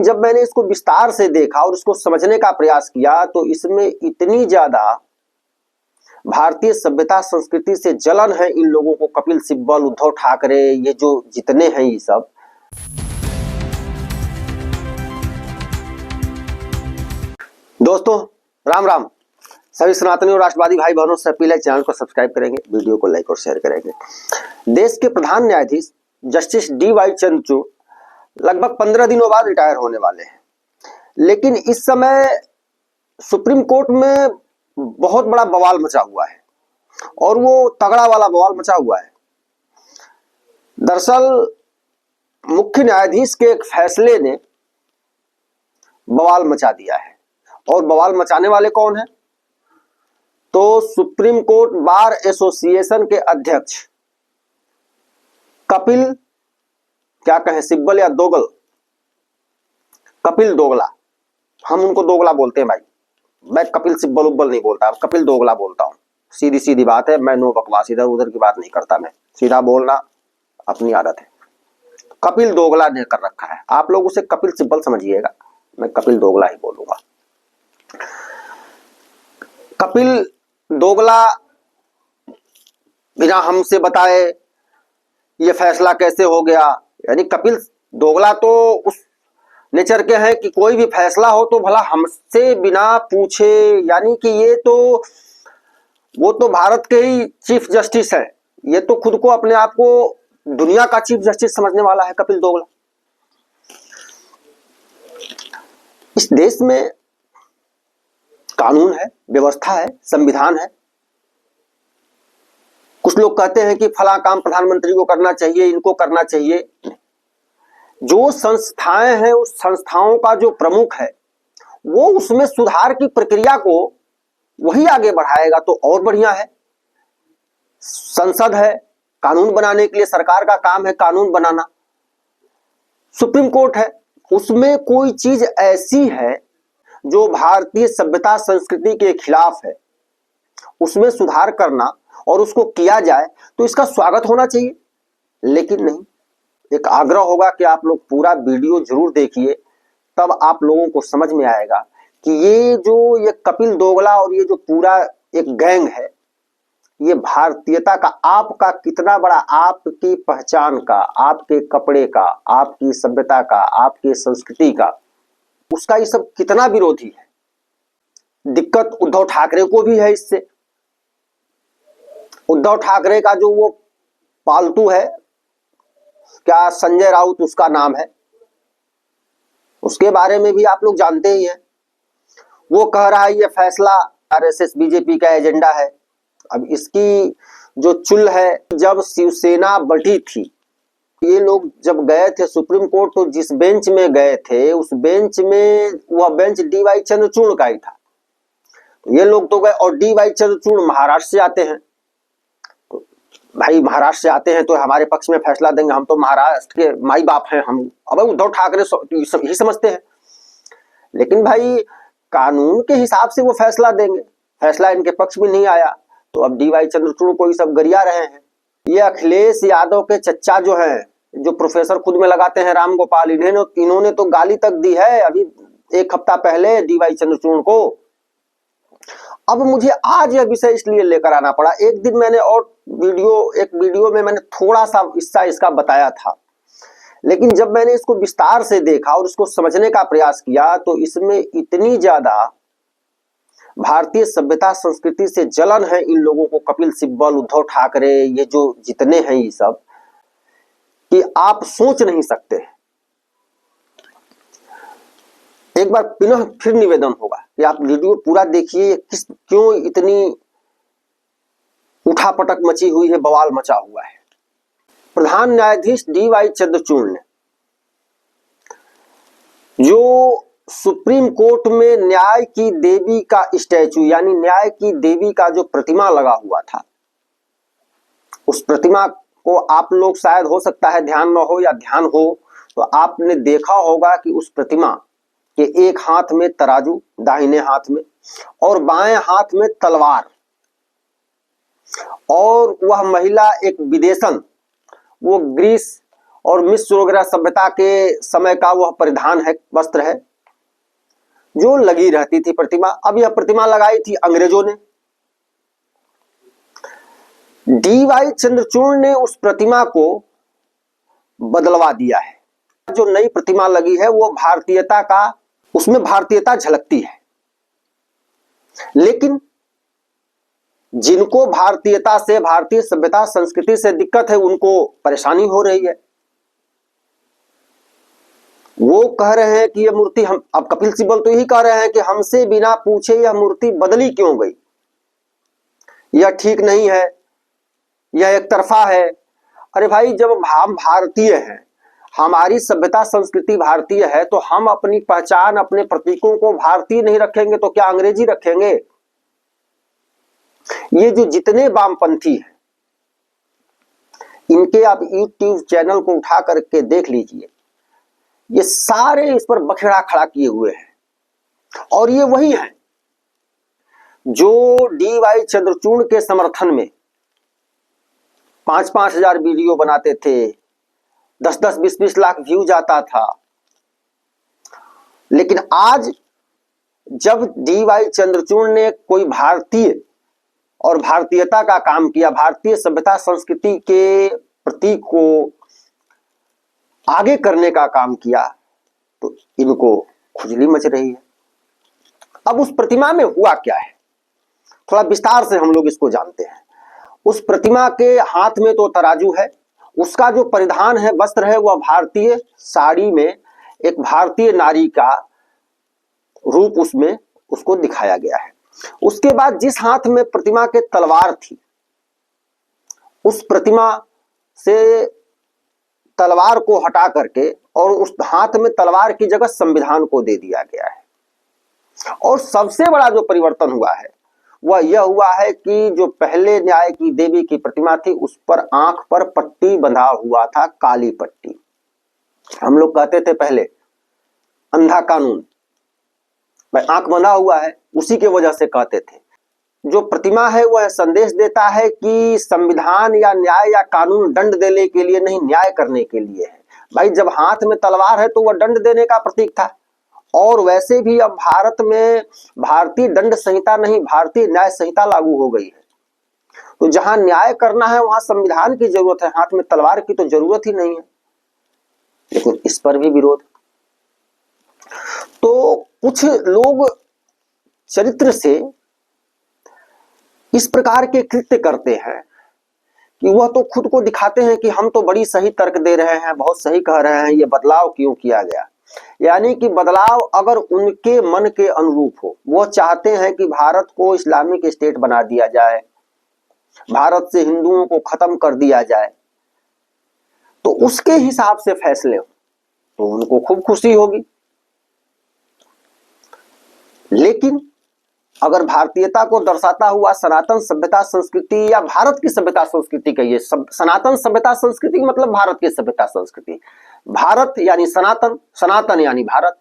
जब मैंने इसको विस्तार से देखा और इसको समझने का प्रयास किया तो इसमें इतनी ज्यादा भारतीय सभ्यता संस्कृति से जलन है इन लोगों को, कपिल सिब्बल, उद्धव ठाकरे, ये जो जितने हैं ये सब। दोस्तों राम राम। सभी सनातनी और राष्ट्रवादी भाई बहनों से अपील है, चैनल को सब्सक्राइब करेंगे, वीडियो को लाइक और शेयर करेंगे। देश के प्रधान न्यायाधीश जस्टिस डी.वाई. चंद्रचूड़ लगभग 15 दिनों बाद रिटायर होने वाले हैं, लेकिन इस समय सुप्रीम कोर्ट में बहुत बड़ा बवाल मचा हुआ है और वो तगड़ा वाला बवाल मचा हुआ है। दरअसल मुख्य न्यायाधीश के एक फैसले ने बवाल मचा दिया है, और बवाल मचाने वाले कौन है? तो सुप्रीम कोर्ट बार एसोसिएशन के अध्यक्ष कपिल, क्या कहें, सिब्बल या दोगल, कपिल दोगला, हम उनको दोगला बोलते हैं भाई। मैं कपिल सिब्बल उब्बल नहीं बोलता, कपिल दोगला बोलता हूं। सीधी सीधी बात है, मैं नो बकवास, इधर उधर की बात नहीं करता, मैं सीधा बोलना अपनी आदत है। कपिल दोगला ने कर रखा है, आप लोग उसे कपिल सिब्बल समझिएगा, मैं कपिल दोगला ही बोलूंगा। कपिल दोगला बिना हमसे बताए ये फैसला कैसे हो गया, यानी कपिल दोगला तो उस नेचर के हैं कि कोई भी फैसला हो तो भला हमसे बिना पूछे, यानी कि ये तो वो तो भारत के ही चीफ जस्टिस है, ये तो खुद को अपने आप को दुनिया का चीफ जस्टिस समझने वाला है कपिल दोगला। इस देश में कानून है, व्यवस्था है, संविधान है। कुछ लोग कहते हैं कि फला काम प्रधानमंत्री को करना चाहिए, इनको करना चाहिए। जो संस्थाएं हैं उस संस्थाओं का जो प्रमुख है वो उसमें सुधार की प्रक्रिया को वही आगे बढ़ाएगा तो और बढ़िया है। संसद है, कानून बनाने के लिए सरकार का काम है कानून बनाना। सुप्रीम कोर्ट है, उसमें कोई चीज ऐसी है जो भारतीय सभ्यता संस्कृति के खिलाफ है, उसमें सुधार करना और उसको किया जाए तो इसका स्वागत होना चाहिए। लेकिन नहीं, एक आग्रह होगा कि आप लोग पूरा वीडियो जरूर देखिए, तब आप लोगों को समझ में आएगा कि ये कपिल दोगला और ये जो पूरा एक गैंग है, ये भारतीयता का, आपका कितना बड़ा, आपकी पहचान का, आपके कपड़े का, आपकी सभ्यता का, आपकी संस्कृति का, उसका ये सब कितना विरोधी है। दिक्कत उद्धव ठाकरे को भी है इससे। उद्धव ठाकरे का जो वो पालतू है, क्या संजय राउत उसका नाम है, उसके बारे में भी आप लोग जानते ही हैं। वो कह रहा है ये फैसला आरएसएस बीजेपी का एजेंडा है। अब इसकी जो चुल है, जब शिवसेना बढ़ी थी, ये लोग जब गए थे सुप्रीम कोर्ट तो जिस बेंच में गए थे उस बेंच में, वह बेंच डी.वाई. चंद्रचूड़ का ही था। तो ये लोग तो गए, और डी.वाई. चंद्रचूड़ महाराष्ट्र से आते हैं। तो भाई महाराष्ट्र से आते हैं तो हमारे पक्ष में फैसला देंगे, हम तो महाराष्ट्र के माई बाप हैं हम। अब उद्धव ठाकरे यही समझते हैं, लेकिन भाई कानून के हिसाब से वो फैसला देंगे। फैसला इनके पक्ष में नहीं आया तो अब डी.वाई. चंद्रचूड़ को ये सब गरिया रहे हैं। ये अखिलेश यादव के चच्चा जो हैं, जो प्रोफेसर खुद में लगाते हैं, राम गोपाल, इन्होंने तो गाली तक दी है अभी एक हफ्ता पहले डी.वाई. चंद्रचूड़ को। अब मुझे आज यह विषय इसलिए लेकर आना पड़ा। एक दिन मैंने और एक वीडियो में मैंने थोड़ा सा हिस्सा इसका बताया था, लेकिन जब मैंने इसको विस्तार से देखा और इसको समझने का प्रयास किया तो इसमें इतनी ज्यादा भारतीय सभ्यता संस्कृति से जलन है इन लोगों को, कपिल सिब्बल, उद्धव ठाकरे, ये जो जितने हैं ये सब, कि आप सोच नहीं सकते। एक बार पुनः फिर निवेदन होगा कि आप वीडियो पूरा देखिए, क्यों इतनी उठापटक मची हुई है, बवाल मचा हुआ है। प्रधान न्यायाधीश डी.वाई. चंद्रचूड़ ने जो सुप्रीम कोर्ट में न्याय की देवी का स्टैचू, यानी न्याय की देवी का जो प्रतिमा लगा हुआ था, उस प्रतिमा को आप लोग शायद हो सकता है ध्यान न हो या ध्यान हो तो आपने देखा होगा कि उस प्रतिमा के एक हाथ में तराजू, दाहिने हाथ में, और बाएं हाथ में तलवार, और वह महिला एक विदेशन, वो ग्रीस और मिस्र वगैरह सभ्यता के समय का वह परिधान है, वस्त्र है जो लगी रहती थी प्रतिमा। अब यह प्रतिमा लगाई थी अंग्रेजों ने। डी.वाई. चंद्रचूड़ ने उस प्रतिमा को बदलवा दिया है। जो नई प्रतिमा लगी है वो भारतीयता का, उसमें भारतीयता झलकती है, लेकिन जिनको भारतीयता से, भारतीय सभ्यता संस्कृति से दिक्कत है उनको परेशानी हो रही है। वो कह रहे हैं कि यह मूर्ति हम, अब कपिल सिब्बल तो यही कह रहे हैं कि हमसे बिना पूछे यह मूर्ति बदली क्यों गई, यह ठीक नहीं है, यह एक तरफा है। अरे भाई, जब हम भारतीय हैं, हमारी सभ्यता संस्कृति भारतीय है, तो हम अपनी पहचान, अपने प्रतीकों को भारतीय नहीं रखेंगे तो क्या अंग्रेजी रखेंगे? ये जो जितने वामपंथी हैं, इनके आप यूट्यूब चैनल को उठा करके देख लीजिए, ये सारे इस पर बखेड़ा खड़ा किए हुए हैं। और ये वही हैं जो डी.वाई. चंद्रचूड़ के समर्थन में 5-5 हजार वीडियो बनाते थे, 10-10, 20-20 लाख व्यू जाता था। लेकिन आज जब डी.वाई. चंद्रचूड़ ने कोई भारतीय और भारतीयता का काम किया, भारतीय सभ्यता संस्कृति के प्रतीक को आगे करने का काम किया, तो इनको खुजली मच रही है। अब उस प्रतिमा में हुआ क्या है, थोड़ा विस्तार से हम लोग इसको जानते हैं। उस प्रतिमा के हाथ में तो तराजू है, उसका जो परिधान है, वस्त्र है, वह भारतीय साड़ी में एक भारतीय नारी का रूप उसमें उसको दिखाया गया है। उसके बाद जिस हाथ में प्रतिमा के तलवार थी, उस प्रतिमा से तलवार को हटा करके और उस हाथ में तलवार की जगह संविधान को दे दिया गया है। और सबसे बड़ा जो परिवर्तन हुआ है वह यह हुआ है कि जो पहले न्याय की देवी की प्रतिमा थी, उस पर आंख पर पट्टी बंधा हुआ था, काली पट्टी। हम लोग कहते थे पहले अंधा कानून, भाई आंख बंधा हुआ है, उसी के वजह से कहते थे। जो प्रतिमा है वह संदेश देता है कि संविधान या न्याय या कानून दंड देने के लिए नहीं, न्याय करने के लिए है। भाई जब हाथ में तलवार है तो वह दंड देने का प्रतीक था। और वैसे भी अब भारत में भारतीय दंड संहिता नहीं, भारतीय न्याय संहिता लागू हो गई है। तो जहां न्याय करना है वहां संविधान की जरूरत है, हाथ में तलवार की तो जरूरत ही नहीं है। लेकिन इस पर भी विरोध। तो कुछ लोग चरित्र से इस प्रकार के कृत्य करते हैं कि वह तो खुद को दिखाते हैं कि हम तो बड़ी सही तर्क दे रहे हैं, बहुत सही कह रहे हैं, ये बदलाव क्यों किया गया। यानी कि बदलाव अगर उनके मन के अनुरूप हो, वो चाहते हैं कि भारत को इस्लामिक स्टेट बना दिया जाए, भारत से हिंदुओं को खत्म कर दिया जाए, तो उसके हिसाब से फैसले हो तो उनको खूब खुशी होगी। लेकिन अगर भारतीयता को दर्शाता हुआ सनातन सभ्यता संस्कृति या भारत की सभ्यता संस्कृति कहिए, सनातन सभ्यता संस्कृति मतलब भारत की सभ्यता संस्कृति, भारत यानी सनातन, सनातन यानी भारत,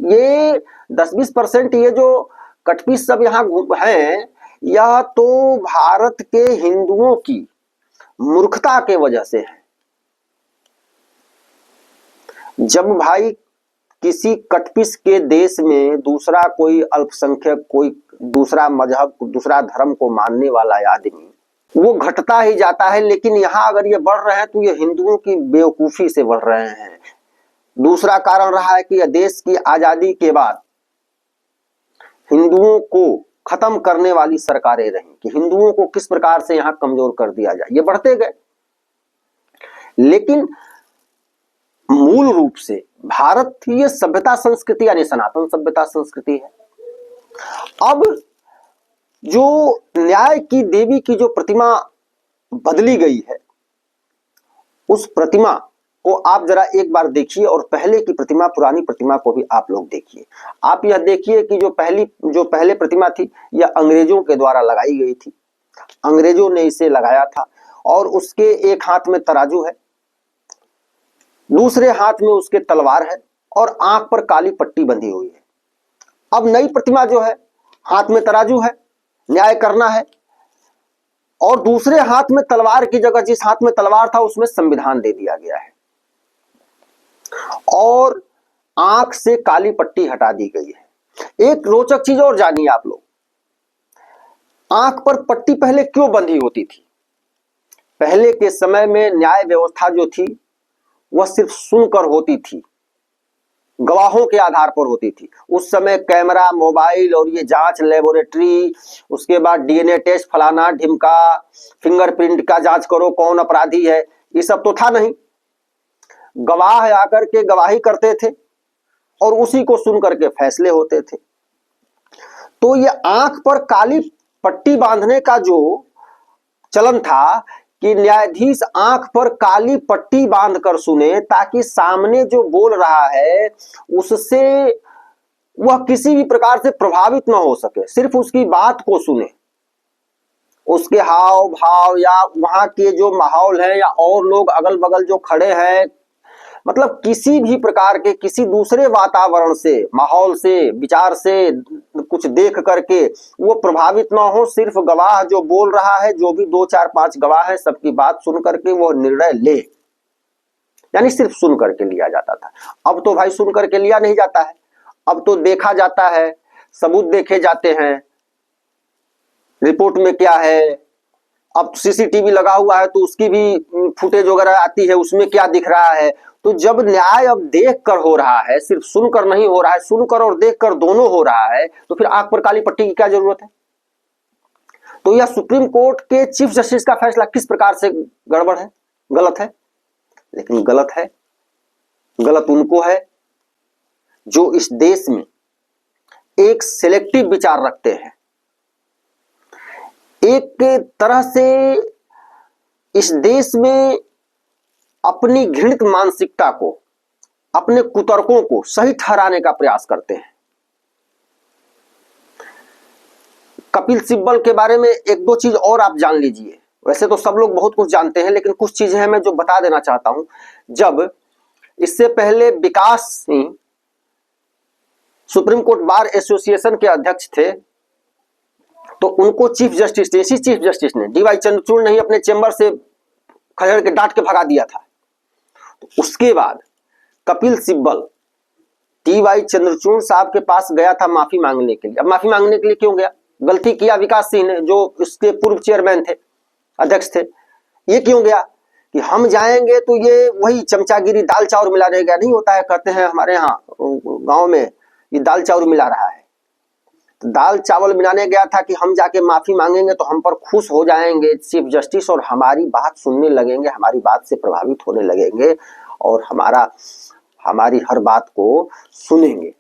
ये 10-20% ये जो कटपीस सब यहाँ हैं, यह तो भारत के हिंदुओं की मूर्खता के वजह से है। जब भाई किसी कटपीस के देश में दूसरा कोई अल्पसंख्यक, कोई दूसरा मजहब, दूसरा धर्म को मानने वाला आदमी, वो घटता ही जाता है। लेकिन यहाँ अगर ये बढ़ रहे हैं तो ये हिंदुओं की बेवकूफी से बढ़ रहे हैं। दूसरा कारण रहा है कि देश की आजादी के बाद हिंदुओं को खत्म करने वाली सरकारें रहीं कि हिंदुओं को किस प्रकार से यहाँ कमजोर कर दिया जाए, ये बढ़ते गए। लेकिन मूल रूप से भारतीय सभ्यता संस्कृति यानी सनातन सभ्यता संस्कृति है। अब जो न्याय की देवी की जो प्रतिमा बदली गई है, उस प्रतिमा को आप जरा एक बार देखिए और पहले की प्रतिमा, पुरानी प्रतिमा को भी आप लोग देखिए। आप यह देखिए कि जो पहले प्रतिमा थी यह अंग्रेजों के द्वारा लगाई गई थी, अंग्रेजों ने इसे लगाया था और उसके एक हाथ में तराजू है, दूसरे हाथ में उसके तलवार है और आंख पर काली पट्टी बंधी हुई है। अब नई प्रतिमा जो है, हाथ में तराजू है, न्याय करना है, और दूसरे हाथ में तलवार की जगह जिस हाथ में तलवार था उसमें संविधान दे दिया गया है, और आंख से काली पट्टी हटा दी गई है। एक रोचक चीज और जानिए आप लोग, आंख पर पट्टी पहले क्यों बंधी होती थी? पहले के समय में न्याय व्यवस्था जो थी वह सिर्फ सुनकर होती थी, गवाहों के आधार पर होती थी। उस समय कैमरा, मोबाइल और ये जांच लेबोरेटरी, उसके बाद डीएनए टेस्ट, फलाना ढिमका, फिंगरप्रिंट का जांच करो कौन अपराधी है, ये सब तो था नहीं। गवाह आकर के गवाही करते थे और उसी को सुन करके फैसले होते थे। तो ये आंख पर काली पट्टी बांधने का जो चलन था कि न्यायाधीश आंख पर काली पट्टी बांधकर सुने, ताकि सामने जो बोल रहा है उससे वह किसी भी प्रकार से प्रभावित न हो सके, सिर्फ उसकी बात को सुने, उसके हाव भाव या वहां के जो माहौल है या और लोग अगल बगल जो खड़े हैं, मतलब किसी भी प्रकार के किसी दूसरे वातावरण से, माहौल से, विचार से कुछ देख करके वो प्रभावित ना हो, सिर्फ गवाह जो बोल रहा है, जो भी 2 4 5 गवाह है, सबकी बात सुन करके वो निर्णय ले, यानी सिर्फ सुन करके लिया जाता था। अब तो भाई सुन करके लिया नहीं जाता है, अब तो देखा जाता है, सबूत देखे जाते हैं, रिपोर्ट में क्या है, अब सीसीटीवी लगा हुआ है तो उसकी भी फुटेज वगैरह आती है, उसमें क्या दिख रहा है। तो जब न्याय अब देख कर हो रहा है, सिर्फ सुनकर नहीं हो रहा है, सुनकर और देखकर दोनों हो रहा है, तो फिर आंख पर काली पट्टी की क्या जरूरत है? तो यह सुप्रीम कोर्ट के चीफ जस्टिस का फैसला किस प्रकार से गड़बड़ है, गलत है? लेकिन गलत है, गलत उनको है जो इस देश में एक सिलेक्टिव विचार रखते हैं, एक तरह से इस देश में अपनी घृणित मानसिकता को, अपने कुतर्कों को सही ठहराने का प्रयास करते हैं। कपिल सिब्बल के बारे में एक दो चीज और आप जान लीजिए। वैसे तो सब लोग बहुत कुछ जानते हैं, लेकिन कुछ चीजें हैं मैं जो बता देना चाहता हूं। जब इससे पहले Vikas Singh supreme court bar association के अध्यक्ष थे, तो उनको चीफ जस्टिस ने, इसी चीफ जस्टिस ने, डीवाई चंद्रचूड़ ने ही अपने चेंबर से खदेड़ के डांट के भगा दिया था। तो उसके बाद कपिल सिब्बल डीवाई चंद्रचूड़ साहब के पास गया था माफी मांगने के लिए। अब माफी मांगने के लिए क्यों गया? गलती किया विकास सिंह ने, जो इसके पूर्व चेयरमैन थे, अध्यक्ष थे। ये क्यों गया कि हम जाएंगे तो ये वही चमचागिरी, दाल चावल मिला देगा, नहीं होता है, कहते हैं हमारे यहाँ गांव में, ये दाल चावल मिला रहा है। तो दाल चावल मिलाने गया था कि हम जाके माफी मांगेंगे तो हम पर खुश हो जाएंगे चीफ जस्टिस और हमारी बात सुनने लगेंगे, हमारी बात से प्रभावित होने लगेंगे और हमारी हर बात को सुनेंगे।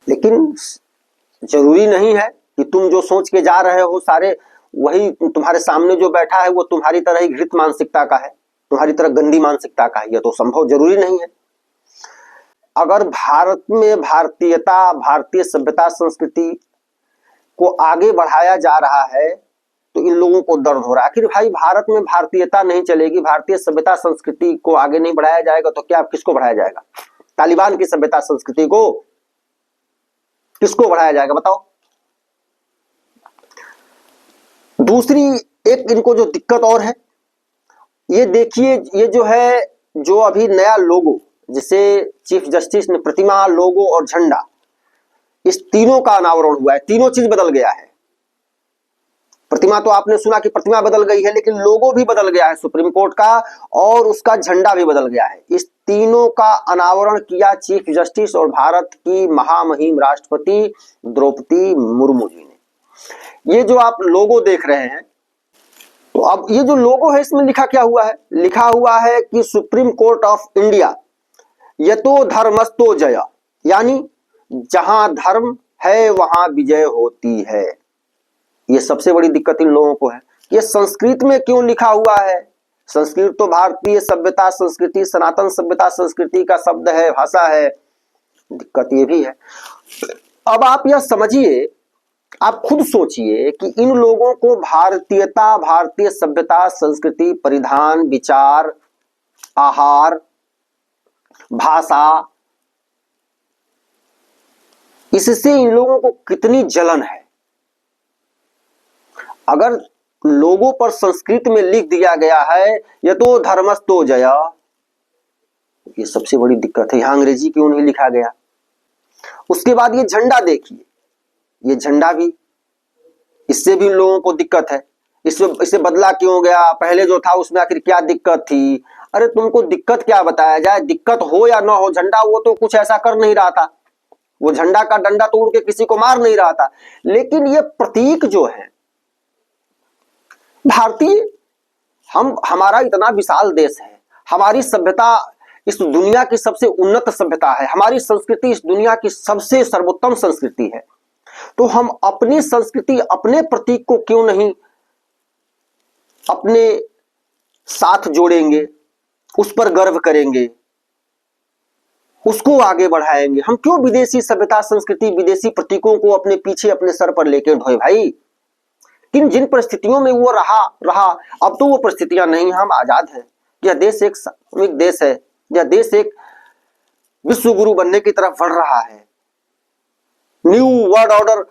लेकिन जरूरी नहीं है कि तुम जो सोच के जा रहे हो सारे वही तुम्हारे सामने जो बैठा है वो तुम्हारी तरह ही घृत मानसिकता का है, तुम्हारी तरह गंदी मानसिकता का है। यह तो संभव जरूरी नहीं है। अगर भारत में भारतीयता, भारतीय सभ्यता संस्कृति को आगे बढ़ाया जा रहा है तो इन लोगों को दर्द हो रहा है। आखिर भाई भारत में भारतीयता नहीं चलेगी, भारतीय सभ्यता संस्कृति को आगे नहीं बढ़ाया जाएगा तो क्या किसको बढ़ाया जाएगा? तालिबान की सभ्यता संस्कृति को किसको बढ़ाया जाएगा बताओ? दूसरी एक इनको जो दिक्कत और है, ये देखिए, ये जो है, जो अभी नया लोगो जिसे चीफ जस्टिस ने, प्रतिमा, लोगो और झंडा, इस तीनों का अनावरण हुआ है। तीनों चीज बदल गया है। प्रतिमा तो आपने सुना कि प्रतिमा बदल गई है, लेकिन लोगो भी बदल गया है सुप्रीम कोर्ट का, और उसका झंडा भी बदल गया है। इस तीनों का अनावरण किया चीफ जस्टिस और भारत की महामहिम राष्ट्रपति द्रौपदी मुर्मू जी ने। ये जो आप लोगो देख रहे हैं, तो अब ये जो लोगो है इसमें लिखा क्या हुआ है? लिखा हुआ है कि सुप्रीम कोर्ट ऑफ इंडिया यतो धर्मस्तो जय, यानी जहां धर्म है वहां विजय होती है। ये सबसे बड़ी दिक्कत इन लोगों को है। ये संस्कृत में क्यों लिखा हुआ है? संस्कृत तो भारतीय सभ्यता संस्कृति, सनातन सभ्यता संस्कृति का शब्द है, भाषा है। दिक्कत ये भी है। अब आप यह समझिए, आप खुद सोचिए कि इन लोगों को भारतीयता, भारतीय सभ्यता संस्कृति, परिधान, विचार, आहार, भाषा, इससे इन लोगों को कितनी जलन है। अगर लोगों पर संस्कृत में लिख दिया गया है यतो धर्मस्तो जय। ये सबसे बड़ी दिक्कत है, यहां अंग्रेजी क्यों नहीं लिखा गया। उसके बाद ये झंडा देखिए, ये झंडा भी, इससे भी लोगों को दिक्कत है। इससे बदला क्यों गया, पहले जो था उसमें आखिर क्या दिक्कत थी। अरे तुमको दिक्कत क्या बताया जाए, दिक्कत हो या ना हो, झंडा वो तो कुछ ऐसा कर नहीं रहा था, वो झंडा का डंडा तोड़ के किसी को मार नहीं रहा था। लेकिन ये प्रतीक जो है भारतीय, हमारा इतना विशाल देश है, हमारी सभ्यता इस दुनिया की सबसे उन्नत सभ्यता है, हमारी संस्कृति इस दुनिया की सबसे सर्वोत्तम संस्कृति है। तो हम अपनी संस्कृति, अपने प्रतीक को क्यों नहीं अपने साथ जोड़ेंगे, उस पर गर्व करेंगे, उसको आगे बढ़ाएंगे। हम क्यों विदेशी सभ्यता, संस्कृति, विदेशी प्रतीकों को अपने पीछे, अपने सर पर लेकर ढोए भाई। जिन परिस्थितियों में वो रहा, अब तो वो परिस्थितियां नहीं, हम आजाद हैं। यह देश एक सामूहिक देश है, यह देश एक विश्व गुरु बनने की तरफ बढ़ रहा है। न्यू वर्ल्ड ऑर्डर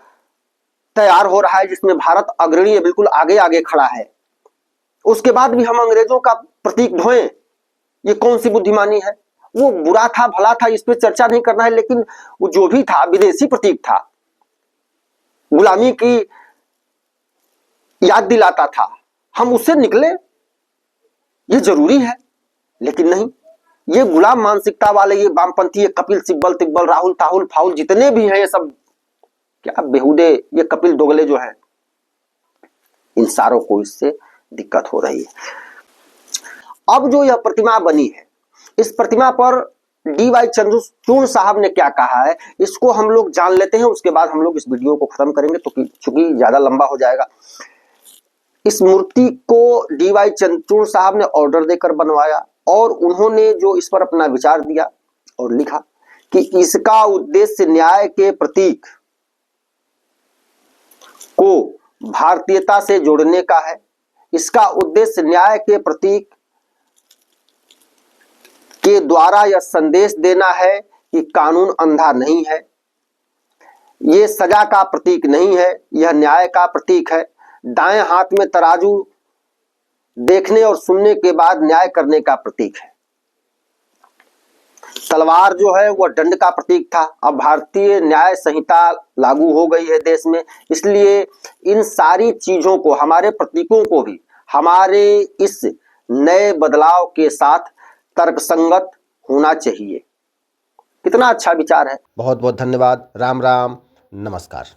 तैयार हो रहा है जिसमें भारत अग्रणी है, बिल्कुल आगे आगे खड़ा है। उसके बाद भी हम अंग्रेजों का प्रतीक ढोएं, ये कौन सी बुद्धिमानी है। वो बुरा था, भला था, इस पर चर्चा नहीं करना है, लेकिन वो जो भी था विदेशी प्रतीक था, गुलामी की याद दिलाता था, हम उससे निकले, ये जरूरी है। लेकिन नहीं, ये गुलाम मानसिकता वाले, ये वामपंथी, ये कपिल सिब्बल तिब्बल, राहुल ताहुल फाहुल जितने भी हैं, ये सब क्या बेहुदे, ये कपिल दोगले जो है, इन सारों को इससे दिक्कत हो रही है। अब जो यह प्रतिमा बनी है, इस प्रतिमा पर डी.वाई. चंद्रचूड़ साहब ने क्या कहा है, इसको हम लोग जान लेते हैं। उसके बाद हम लोग इस वीडियो को खत्म करेंगे, तो चूंकि ज्यादा लंबा हो जाएगा। इस मूर्ति को डी.वाई. चंद्रचूड़ साहब ने ऑर्डर देकर बनवाया और उन्होंने जो इस पर अपना विचार दिया और लिखा कि इसका उद्देश्य न्याय के प्रतीक को भारतीयता से जोड़ने का है। इसका उद्देश्य न्याय के प्रतीक के द्वारा यह संदेश देना है कि कानून अंधा नहीं है, ये सजा का प्रतीक नहीं है, यह न्याय का प्रतीक है। दाएं हाथ में तराजू देखने और सुनने के बाद न्याय करने का प्रतीक है। तलवार जो है वह दंड का प्रतीक था। अब भारतीय न्याय संहिता लागू हो गई है देश में, इसलिए इन सारी चीजों को, हमारे प्रतीकों को भी हमारे इस नए बदलाव के साथ तर्कसंगत होना चाहिए। कितना अच्छा विचार है। बहुत बहुत धन्यवाद। राम राम, नमस्कार।